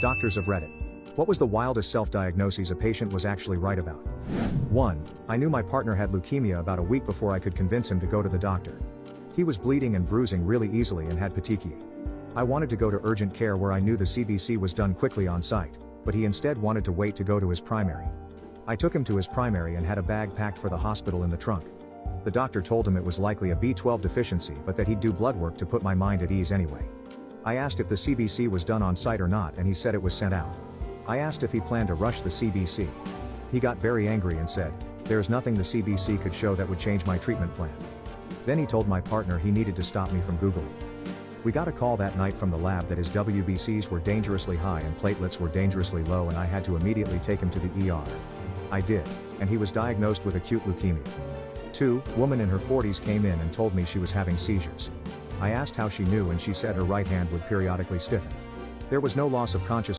Doctors of Reddit. What was the wildest self-diagnoses a patient was actually right about? 1. I knew my partner had leukemia about a week before I could convince him to go to the doctor. He was bleeding and bruising really easily and had petechiae. I wanted to go to urgent care where I knew the CBC was done quickly on site, but he instead wanted to wait to go to his primary. I took him to his primary and had a bag packed for the hospital in the trunk. The doctor told him it was likely a B12 deficiency but that he'd do blood work to put my mind at ease anyway. I asked if the CBC was done on site or not and he said it was sent out. I asked if he planned to rush the CBC. He got very angry and said, "There's nothing the CBC could show that would change my treatment plan." Then he told my partner he needed to stop me from Googling. We got a call that night from the lab that his WBCs were dangerously high and platelets were dangerously low and I had to immediately take him to the ER. I did, and he was diagnosed with acute leukemia. 2. Woman in her 40s came in and told me she was having seizures. I asked how she knew and she said her right hand would periodically stiffen. There was no loss of consciousness.